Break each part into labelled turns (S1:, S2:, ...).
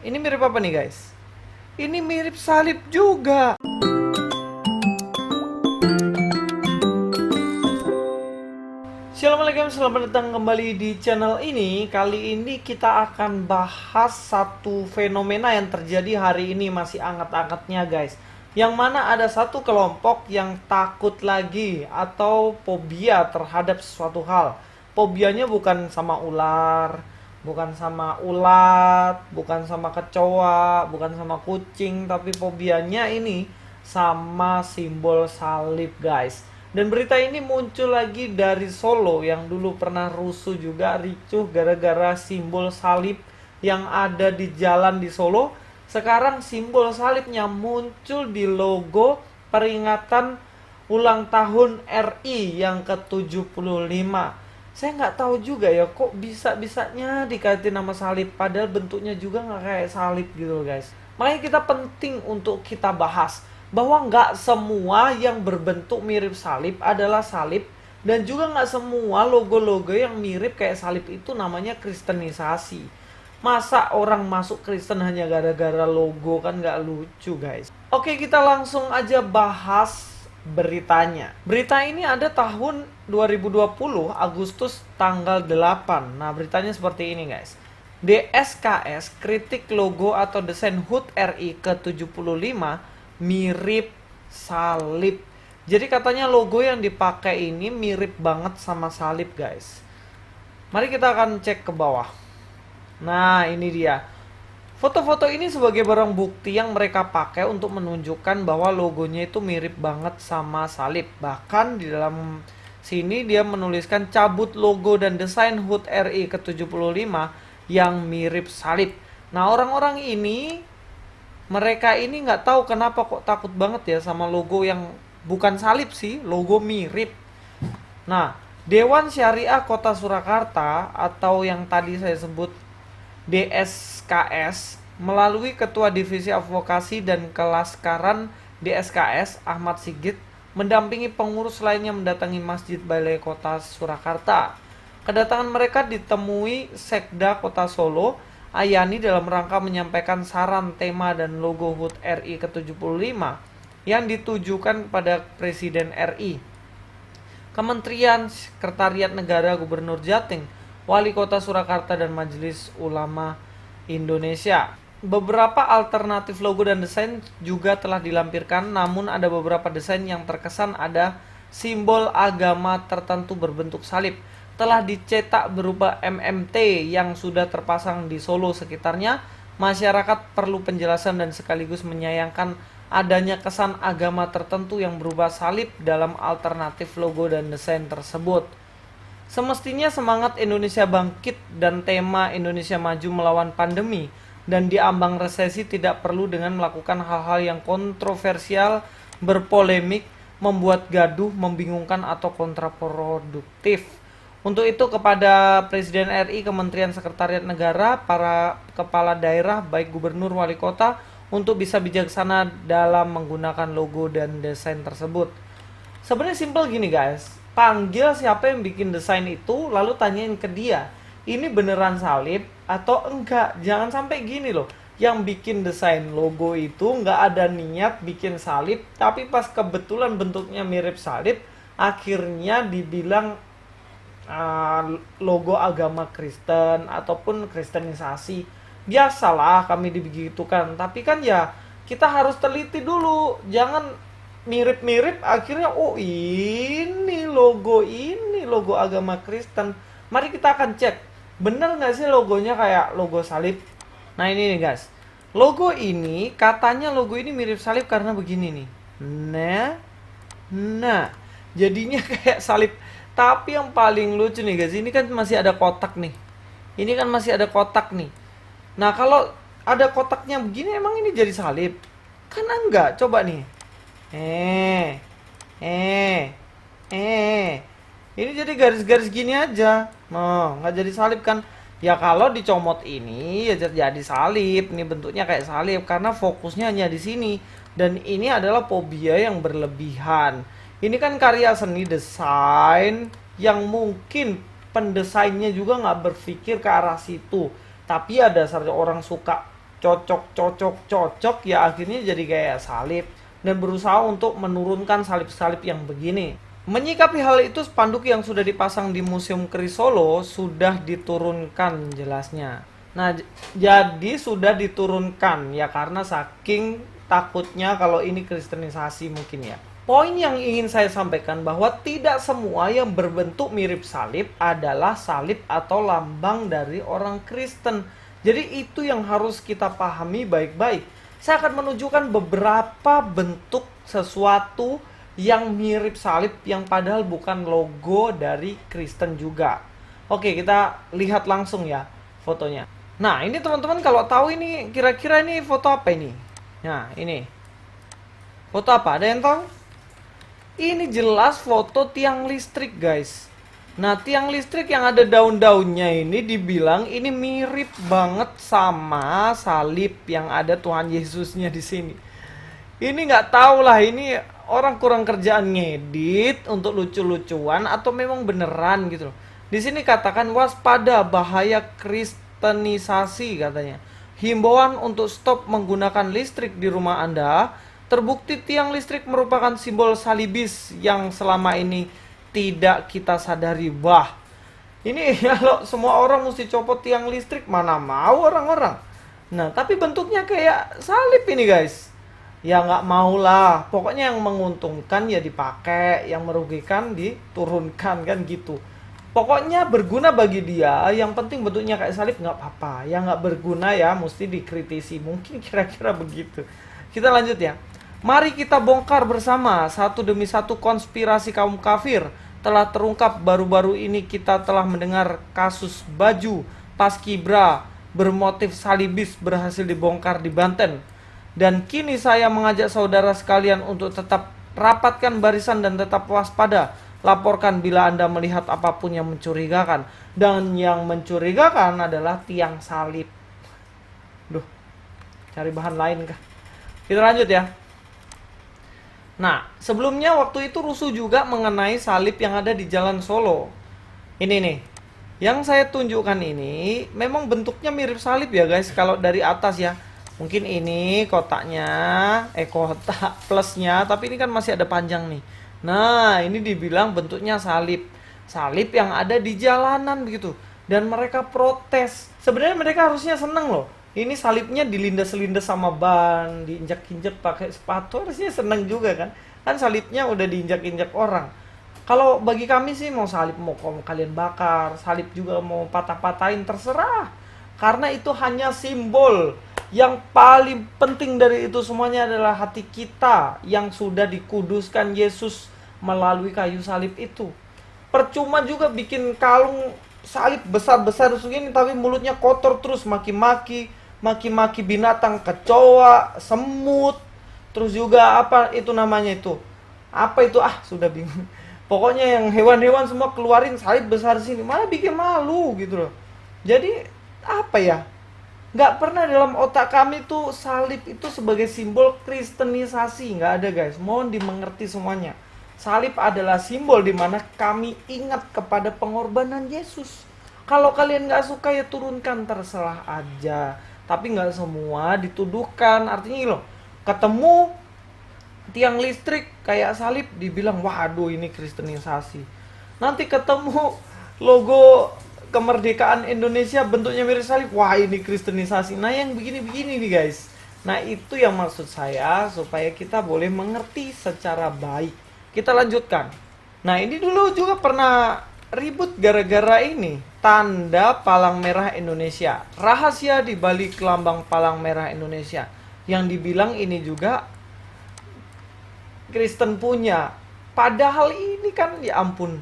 S1: Ini mirip apa nih guys? Ini mirip salib juga. Assalamualaikum, selamat datang kembali di channel ini. Kali ini kita akan bahas satu fenomena yang terjadi hari ini, masih anget-angetnya guys. Yang mana ada satu kelompok yang takut lagi atau fobia terhadap sesuatu hal. Fobianya bukan sama ular, bukan sama ulat, bukan sama kecoa, bukan sama kucing, tapi fobianya ini sama simbol salib guys. Dan berita ini muncul lagi dari Solo yang dulu pernah rusuh juga, ricuh gara-gara simbol salib yang ada di jalan di Solo. Sekarang simbol salibnya muncul di logo peringatan ulang tahun RI yang ke-75. Saya nggak tahu juga ya kok bisa-bisanya dikaitin nama salib, padahal bentuknya juga nggak kayak salib gitu guys. Makanya kita penting untuk kita bahas bahwa nggak semua yang berbentuk mirip salib adalah salib, dan juga nggak semua logo-logo yang mirip kayak salib itu namanya kristenisasi. Masa orang masuk Kristen hanya gara-gara logo, kan nggak lucu guys. Oke, kita langsung aja bahas beritanya. Berita ini ada tahun 2020 Agustus tanggal 8. Nah, beritanya seperti ini guys. DSKS kritik logo atau desain HUT RI ke-75 mirip salib. Jadi katanya logo yang dipakai ini mirip banget sama salib guys. Mari kita akan cek ke bawah. Nah, ini dia. Foto-foto ini sebagai barang bukti yang mereka pakai untuk menunjukkan bahwa logonya itu mirip banget sama salib. Bahkan di dalam sini dia menuliskan cabut logo dan desain HUT RI ke-75 yang mirip salib. Nah, orang-orang ini, mereka ini nggak tahu kenapa kok takut banget ya sama logo yang bukan salib sih, logo mirip. Nah, Dewan Syariah Kota Surakarta atau yang tadi saya sebut DSKS melalui Ketua Divisi Advokasi dan Kelaskaran DSKS Ahmad Sigit mendampingi pengurus lainnya mendatangi Masjid Balai Kota Surakarta. Kedatangan mereka ditemui Sekda Kota Solo Ayani dalam rangka menyampaikan saran, tema, dan logo HUT RI ke-75 yang ditujukan kepada Presiden RI, Kementerian Sekretariat Negara, Gubernur Jatim, Wali Kota Surakarta, dan Majelis Ulama Indonesia. Beberapa alternatif logo dan desain juga telah dilampirkan, namun ada beberapa desain yang terkesan ada simbol agama tertentu berbentuk salib. Telah dicetak berupa MMT yang sudah terpasang di Solo sekitarnya. Masyarakat perlu penjelasan dan sekaligus menyayangkan adanya kesan agama tertentu yang berubah salib dalam alternatif logo dan desain tersebut. Semestinya semangat Indonesia bangkit dan tema Indonesia maju melawan pandemi dan diambang resesi tidak perlu dengan melakukan hal-hal yang kontroversial, berpolemik, membuat gaduh, membingungkan, atau kontraproduktif. Untuk itu kepada Presiden RI, Kementerian Sekretariat Negara, para kepala daerah, baik gubernur, wali kota, untuk bisa bijaksana dalam menggunakan logo dan desain tersebut. Sebenarnya simple gini guys, panggil siapa yang bikin desain itu, lalu tanyain ke dia, ini beneran salib atau enggak. Jangan sampai gini loh, yang bikin desain logo itu nggak ada niat bikin salib, tapi pas kebetulan bentuknya mirip salib, akhirnya dibilang logo agama Kristen ataupun kristenisasi. Biasalah kami dibegitukan, tapi kan ya kita harus teliti dulu, jangan mirip-mirip akhirnya oh ini logo agama Kristen. Mari kita akan cek bener nggak sih logonya kayak logo salib. Nah, ini nih guys, logo ini katanya logo ini mirip salib karena begini nih. Nah, jadinya kayak salib. Tapi yang paling lucu nih guys, ini kan masih ada kotak nih. Ini kan masih ada kotak nih. Nah, kalau ada kotaknya begini emang ini jadi salib? Kan enggak, coba nih. Eh, eh, eh. Ini jadi garis-garis gini aja. Oh, nggak jadi salib kan? Ya kalau dicomot ini ya jadi salib. Ini bentuknya kayak salib karena fokusnya hanya di sini. Dan ini adalah fobia yang berlebihan. Ini kan karya seni desain yang mungkin pendesainnya juga nggak berpikir ke arah situ. Tapi ya dasarnya orang suka cocok ya akhirnya jadi kayak salib dan berusaha untuk menurunkan salib-salib yang begini. Menyikapi hal itu, spanduk yang sudah dipasang di Museum Keris Solo sudah diturunkan jelasnya. Nah, jadi sudah diturunkan ya karena saking takutnya kalau ini kristenisasi mungkin ya. Poin yang ingin saya sampaikan bahwa tidak semua yang berbentuk mirip salib adalah salib atau lambang dari orang Kristen. Jadi itu yang harus kita pahami baik-baik. Saya akan menunjukkan beberapa bentuk sesuatu yang mirip salib yang padahal bukan logo dari Kristen juga. Oke, kita lihat langsung ya fotonya. Nah, ini teman-teman kalau tahu ini kira-kira ini foto apa ini? Nah, ini. Foto apa? Ada yang tahu? Ini jelas foto tiang listrik, guys. Nah, tiang listrik yang ada daun-daunnya ini dibilang ini mirip banget sama salib yang ada Tuhan Yesusnya di sini. Ini nggak tahu lah, ini orang kurang kerjaan ngedit untuk lucu-lucuan atau memang beneran gitu loh. Di sini katakan waspada bahaya kristenisasi katanya. Himbauan untuk stop menggunakan listrik di rumah Anda. Terbukti tiang listrik merupakan simbol salibis yang selama ini tidak kita sadari. Wah, ini kalau semua orang mesti copot tiang listrik, mana mau orang-orang. Nah, tapi bentuknya kayak salib ini guys. Ya nggak mau lah, pokoknya yang menguntungkan ya dipakai, yang merugikan diturunkan kan gitu. Pokoknya berguna bagi dia, yang penting bentuknya kayak salib nggak apa-apa. Yang nggak berguna ya mesti dikritisi, mungkin kira-kira begitu. Kita lanjut ya. Mari kita bongkar bersama satu demi satu konspirasi kaum kafir telah terungkap. Baru-baru ini kita telah mendengar kasus baju paskibra bermotif salibis berhasil dibongkar di Banten. Dan kini saya mengajak saudara sekalian untuk tetap rapatkan barisan dan tetap waspada. Laporkan bila Anda melihat apapun yang mencurigakan. Dan yang mencurigakan adalah tiang salib. Duh, cari bahan lain kah? Kita lanjut ya. Nah, sebelumnya waktu itu rusuh juga mengenai salib yang ada di Jalan Solo. Ini nih, yang saya tunjukkan ini memang bentuknya mirip salib ya guys. Kalau dari atas ya, mungkin ini kotaknya, kotak plusnya, tapi ini kan masih ada panjang nih. Nah, ini dibilang bentuknya salib. Salib yang ada di jalanan begitu. Dan mereka protes. Sebenarnya mereka harusnya seneng loh. Ini salibnya dilindas-lindas sama ban, diinjak-injak pakai sepatu, harusnya seneng juga kan. Kan salibnya udah diinjak-injak orang. Kalau bagi kami sih mau salib mau kalian bakar, salib juga mau patah-patahin terserah. Karena itu hanya simbol. Yang paling penting dari itu semuanya adalah hati kita yang sudah dikuduskan Yesus melalui kayu salib itu. Percuma juga bikin kalung salib besar-besar segini tapi mulutnya kotor terus maki-maki binatang, kecoa, semut, terus juga apa itu namanya itu? Apa itu? Sudah bingung. Pokoknya yang hewan-hewan semua keluarin salib besar sini, malah bikin malu gitu loh. Jadi apa ya? Nggak pernah dalam otak kami tuh salib itu sebagai simbol kristenisasi, nggak ada guys. Mohon dimengerti semuanya. Salib adalah simbol dimana kami ingat kepada pengorbanan Yesus. Kalau kalian nggak suka ya turunkan, terserah aja. Tapi nggak semua dituduhkan. Artinya ini loh, ketemu tiang listrik kayak salib dibilang waduh ini kristenisasi. Nanti ketemu logo kemerdekaan Indonesia bentuknya mirip salib, wah ini kristenisasi. Nah yang begini-begini nih guys. Nah itu yang maksud saya supaya kita boleh mengerti secara baik. Kita lanjutkan. Nah ini dulu juga pernah ribut gara-gara ini, tanda palang merah Indonesia. Rahasia di balik lambang palang merah Indonesia yang dibilang ini juga Kristen punya. Padahal ini kan ya ampun.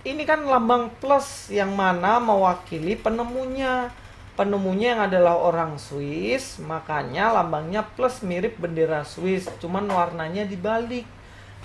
S1: Ini kan lambang plus yang mana mewakili penemunya. Penemunya yang adalah orang Swiss, makanya lambangnya plus mirip bendera Swiss, cuman warnanya dibalik.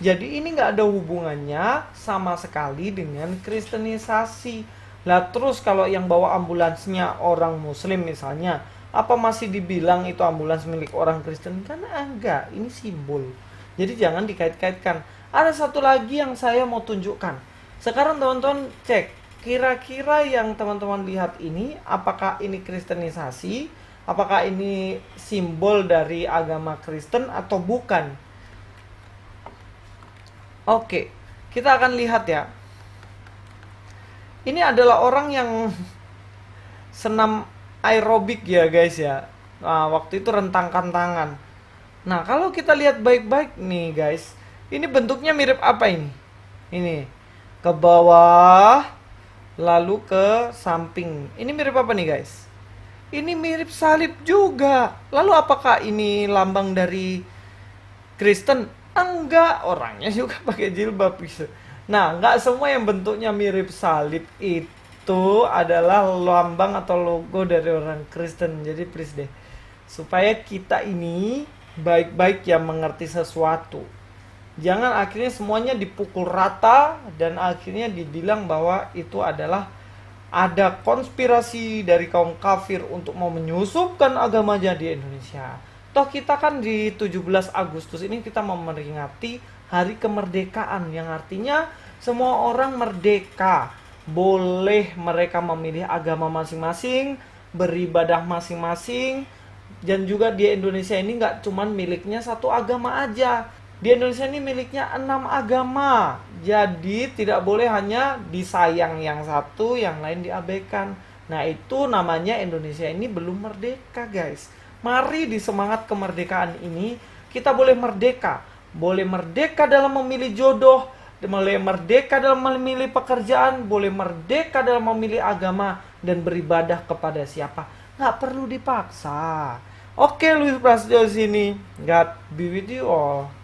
S1: Jadi ini nggak ada hubungannya sama sekali dengan kristenisasi. Lah terus kalau yang bawa ambulansnya orang muslim misalnya, apa masih dibilang itu ambulans milik orang Kristen? Kan enggak, ini simbol. Jadi jangan dikait-kaitkan. Ada satu lagi yang saya mau tunjukkan. Sekarang teman-teman cek, kira-kira yang teman-teman lihat ini apakah ini kristenisasi Apakah ini simbol dari agama Kristen atau bukan? Oke, kita akan lihat ya. Ini adalah orang yang senam aerobik ya guys ya. Nah, waktu itu rentangkan tangan. Nah, kalau kita lihat baik-baik nih guys, ini bentuknya mirip apa ini? Ini ke bawah, lalu ke samping. Ini mirip apa nih guys? Ini mirip salib juga. Lalu apakah ini lambang dari Kristen? Enggak, orangnya juga pakai jilbab bisa. Nah, enggak semua yang bentuknya mirip salib itu adalah lambang atau logo dari orang Kristen. Jadi please deh, supaya kita ini baik-baik ya mengerti sesuatu. Jangan akhirnya semuanya dipukul rata dan akhirnya dibilang bahwa itu adalah ada konspirasi dari kaum kafir untuk mau menyusupkan agamanya di Indonesia. Toh kita kan di 17 Agustus ini kita memperingati hari kemerdekaan yang artinya semua orang merdeka. Boleh mereka memilih agama masing-masing, beribadah masing-masing, dan juga di Indonesia ini nggak cuman miliknya satu agama aja. Di Indonesia ini miliknya 6 agama. Jadi tidak boleh hanya disayang yang satu, yang lain diabaikan. Nah itu namanya Indonesia ini belum merdeka guys. Mari di semangat kemerdekaan ini kita boleh merdeka. Boleh merdeka dalam memilih jodoh, boleh merdeka dalam memilih pekerjaan, boleh merdeka dalam memilih agama, dan beribadah kepada siapa. Nggak perlu dipaksa. Oke, Luis Prasetyo sini. God be with you all.